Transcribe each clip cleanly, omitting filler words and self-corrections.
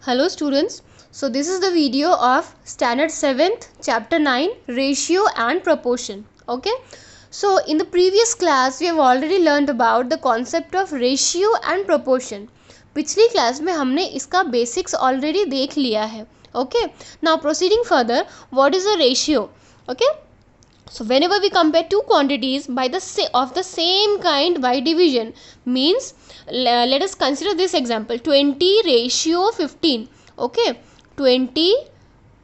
Hello students, so this is the video of standard 7th chapter 9 ratio and proportion. Okay, so in the previous class we have already learned about the concept of ratio and proportion. पिछली class में हमने इसका basics already देख लिया है. Okay, now proceeding further, what is a ratio? Okay, so whenever we compare two quantities by of the same kind by division, means let us consider this example 20 ratio 15. Okay, 20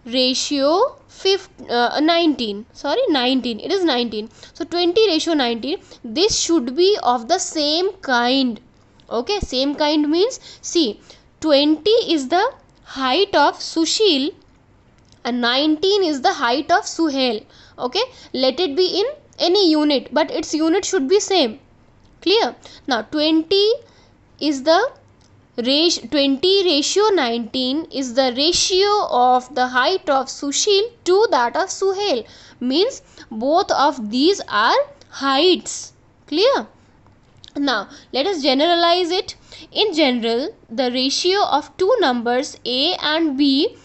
ratio 19, sorry 19, it is 19. So 20 ratio 19, this should be of the same kind. Okay, same kind means, see, 20 is the height of Sushil and 19 is the height of Suhail. Okay, let it be in any unit, but its unit should be same. Clear? Now 20 is the 20 ratio 19 is the ratio of the height of Sushil to that of Suhail, means both of these are heights. Clear? Now let us generalize it. In general, the ratio of two numbers A and B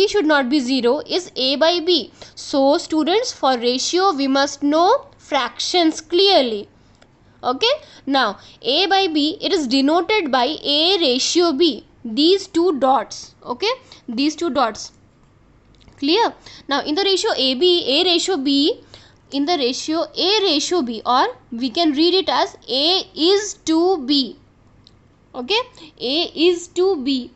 should not be 0, is A by B. So students, for ratio we must know fractions clearly. Okay, now A by B, it is denoted by A ratio B, these two dots. Okay, these two dots. Clear? Now in the ratio A ratio B, in the ratio A ratio B, or we can read it as A is to B. Okay, A is to B.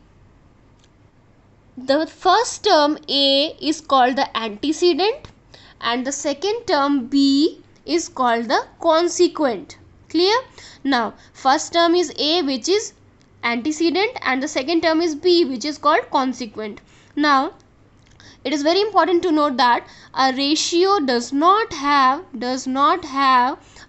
The first term A is called the antecedent and the second term B is called the consequent. Clear? Now first term is A, which is antecedent, and the second term is B, which is called consequent. Now it is very important to note that a ratio does not have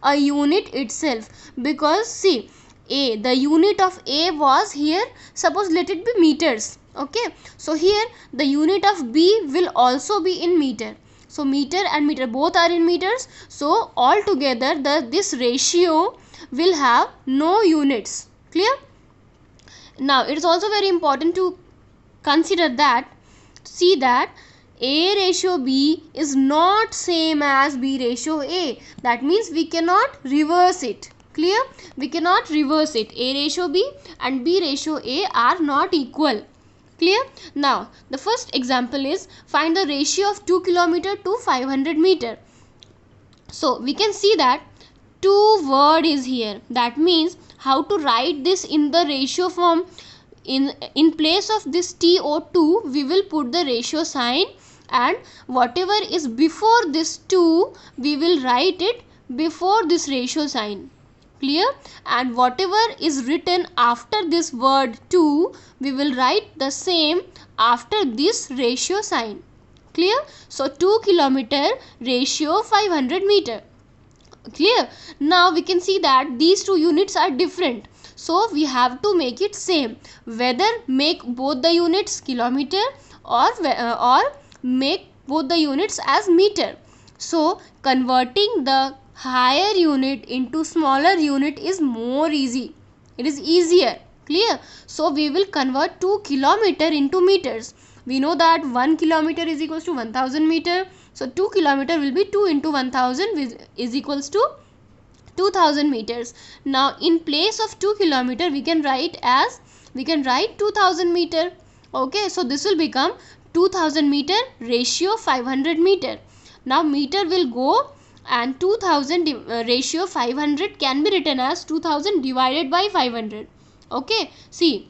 a unit itself, because see, the unit of A was here, suppose let it be meters. Okay, so here the unit of B will also be in meter. So meter and meter both are in meters. So altogether this ratio will have no units. Clear? Now it is also very important to consider that, see that A ratio B is not same as B ratio A. That means we cannot reverse it. Clear? We cannot reverse it. A ratio B and B ratio A are not equal. Clear? Now the first example is, find the ratio of 2 km to 500 meter. So we can see that 2 word is here. That means how to write this in the ratio form. In place of this TO2 we will put the ratio sign, and whatever is before this 2 we will write it before this ratio sign. Clear? And whatever is written after this word 2 we will write the same after this ratio sign. Clear? So 2 km ratio 500 meter. Clear? Now we can see that these two units are different, so we have to make it same. Whether make both the units kilometer or make both the units as meter. So converting the higher unit into smaller unit is more easy. It is easier. Clear? So we will convert 2 kilometer into meters. We know that 1 kilometer is equals to 1000 meter. So 2 kilometer will be 2 into 1000, which is equals to 2000 meters. Now in place of 2 kilometer we can write 2000 meter. Okay, so this will become 2000 meter ratio 500 meter. Now meter will go, and 2000 ratio 500 can be written as 2000 divided by 500. Okay, see,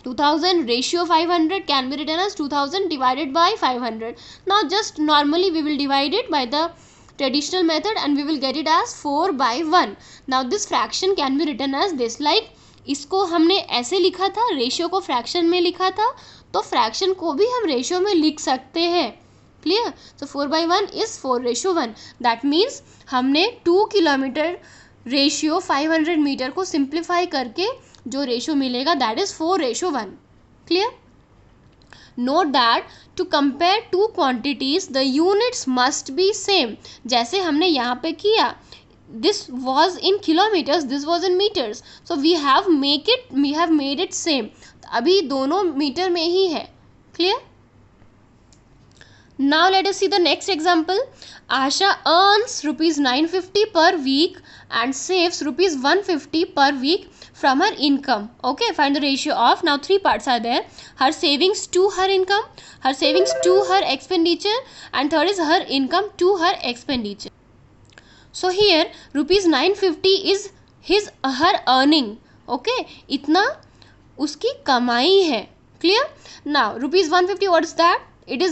2000 ratio 500 can be written as 2000 divided by 500. Now just normally we will divide it by the traditional method and we will get it as 4 by 1. Now this fraction can be written as this, like इसको हमने ऐसे लिखा था, ratio को fraction में लिखा था, तो फ्रैक्शन को भी हम रेशियो में लिख सकते हैं. Clear? So 4 by 1 is 4 ratio 1. That means हमने 2 किलोमीटर रेशियो 500 मीटर को सिंप्लीफाई करके जो रेशियो मिलेगा that is 4 ratio 1. Clear? Note that to compare two quantities the units must be same. जैसे हमने यहाँ पे किया, this was in kilometers, this was in meters, so we have made it same. अभी दोनों मीटर में ही है। Clear? Now let us see the next example. Asha earns rupees 950 per week and saves rupees 150 per week from her income. Okay, find the ratio of, now three parts are there: her savings to her income, her savings to her expenditure, and third is her income to her expenditure. So here rupees 950 is her earning. Okay, इतना उसकी कमाई है. Clear? Now rupees 150, what is that? It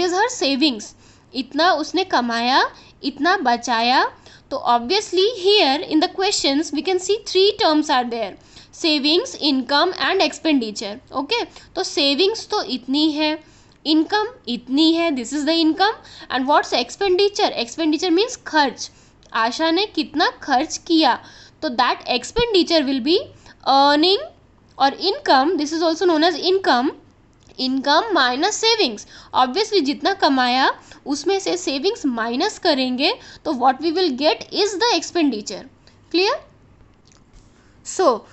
is her savings. इतना उसने कमाया, इतना बचाया. तो obviously here in the questions we can see three terms are there: savings, income and expenditure. Okay, तो savings तो इतनी है, income इतनी है, this is the income. And what's expenditure? Expenditure means खर्च. आशा ने कितना खर्च किया, तो that expenditure will be earning or income. This is also known as income. Income minus savings. Obviously जितना कमाया उसमें से सेविंग्स माइनस करेंगे तो what we will get is the expenditure. Clear? So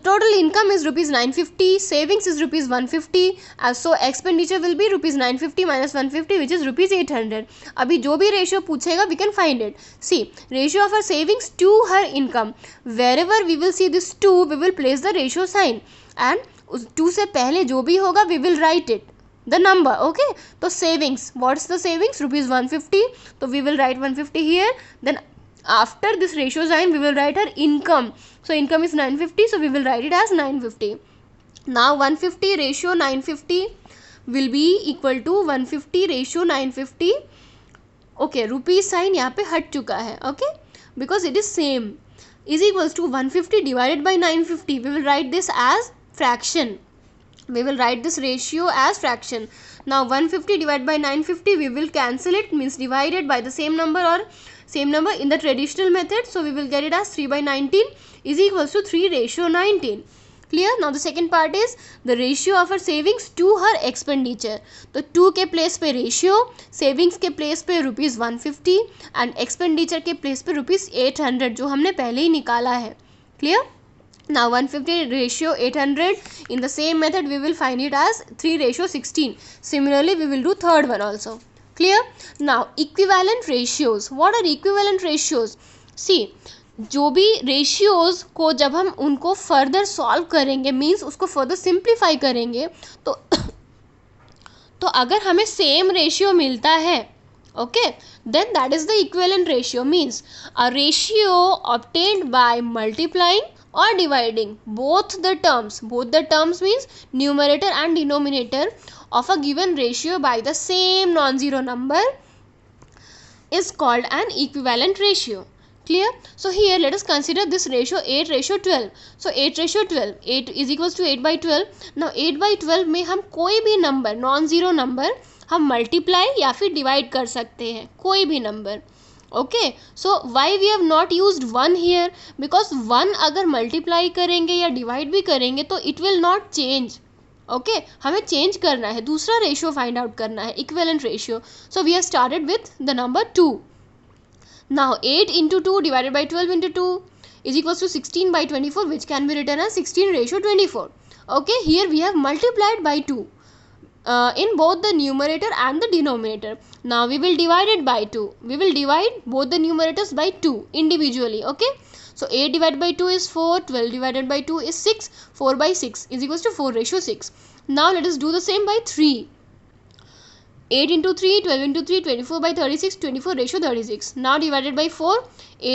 total income is rupees 950, savings is rupees 150, so expenditure will be rupees 950 minus 150 which is rupees 800. अभी जो भी ratio पूछेगा we can find it. See, ratio of her savings to her income. Wherever we will see this 2, we will place the ratio sign, and उस 2 से पहले जो भी होगा we will write it the number. Okay, तो savings, what's the savings? rupees 150, तो we will write 150 here. Then after this ratio sign we will write her income. So income is 950, so we will write it as 950. Now 150 ratio 950 will be equal to 150 ratio 950. Okay, rupees sign यहाँ पे हट चुका है. Okay, because it is same, is equals to 150 divided by 950. We will write this as fraction. We will write this ratio as fraction. Now 150 divided by 950, we will cancel it, means divided by the same number or same number in the traditional method. So we will get it as 3 by 19 is equals to 3 ratio 19. Clear? Now the second part is the ratio of her savings to her expenditure. तो 2 के place पे ratio, savings के place पे rupees 150 and expenditure के place पे rupees 800 जो हमने पहले ही निकाला है. Clear? Now 150 ratio 800, in the same method we will find it as 3 ratio 16. Similarly we will do third one also. Clear? Now equivalent ratios. What are equivalent ratios? See, जो भी ratios को जब हम उनको फर्दर सॉल्व करेंगे, means उसको further simplify करेंगे, तो अगर हमें सेम रेशियो मिलता है, okay, then that is the equivalent ratio. Means a ratio obtained by multiplying or dividing both the terms means numerator and denominator of a given ratio by the same non-zero number is called an equivalent ratio. Clear? So here let us consider this ratio 8 ratio 12. So 8 ratio 12, 8 is equals to 8 by 12. Now 8 by 12 में हम कोई भी number, non-zero number हम multiply या फिर divide कर सकते हैं, कोई भी number. Okay, so why we have not used 1 here? Because 1 अगर मल्टीप्लाई करेंगे या डिवाइड भी करेंगे तो it will not change. Okay, हमें चेंज करना है, दूसरा रेशियो फाइंड आउट करना है, equivalent ratio. So we have started with the number 2. Now 8 into 2 divided by 12 into 2 is equals to 16 by 24, which can be written as 16 ratio 24. Okay, here we have multiplied by 2. In both the numerator and the denominator. Now we will divide it by 2. We will divide both the numerators by 2 individually. Okay, so 8 divided by 2 is 4, 12 divided by 2 is 6, 4 by 6 is equals to 4 ratio 6. Now let us do the same by 3. 8 into 3, 12 into 3, 24 by 36, 24 ratio 36. Now divided by 4,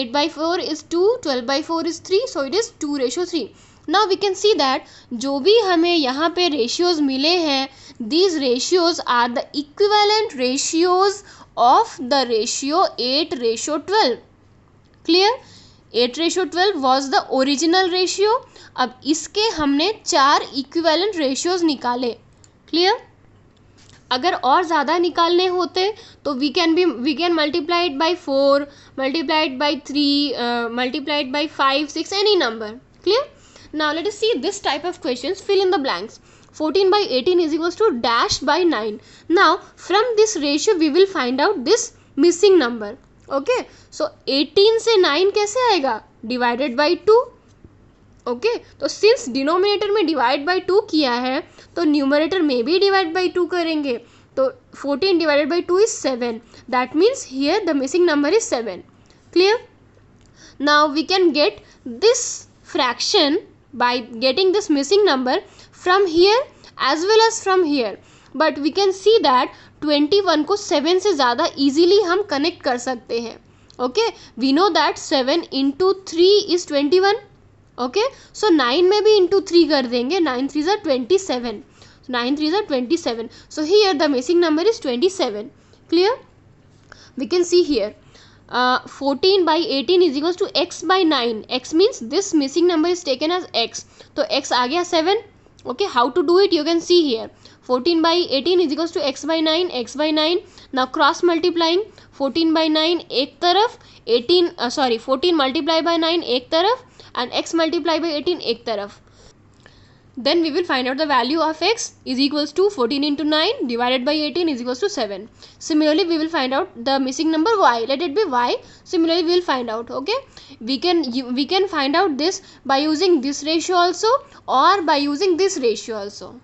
8 by 4 is 2, 12 by 4 is 3, so it is 2 ratio 3. Now we can see that जो भी हमें यहाँ पे ratios मिले हैं, these ratios are the equivalent ratios of the ratio 8 ratio 12. Clear? 8 ratio 12 was the original ratio. अब इसके हमने 4 equivalent ratios निकाले. Clear? अगर और ज़्यादा निकालने होते तो we can multiply it by 4, multiply it by 3, multiply it by 5, 6, any number. Clear? Now let us see this type of questions. Fill in the blanks. 14 by 18 is equals to dash by 9. Now from this ratio we will find out this missing number. Okay, so 18 से 9 कैसे आएगा? Divided by 2. Okay तो since denominator में divide by 2 किया है तो numerator में भी डिवाइड बाई 2 करेंगे. तो 14 divided by 2 is 7. That means here the missing number is 7. Clear? Now we can get this fraction by getting this missing number from here as well as from here. But we can see that 21 को 7 से ज़्यादा easily हम connect कर सकते हैं. Okay? We know that 7 into 3 is 21. Okay? So 9 में भी into 3 कर देंगे. 9 3s are 27. 9 3s are 27. So here the missing number is 27. Clear? We can see here 14 by 18 is equals to x by 9. X means this missing number is taken as x. So x आ गया 7. Okay, how to do it you can see here. 14 by 18 is equals to x by 9. X by 9. Now cross multiplying. 14 by 9 एक तरफ 14 multiply by 9 एक तरफ and x multiply by 18 एक तरफ. Then we will find out the value of x is equals to 14 into 9 divided by 18 is equals to 7. Similarly, we will find out the missing number y. Let it be y. Similarly, we will find out. Okay, we can find out this by using this ratio also or by using this ratio also.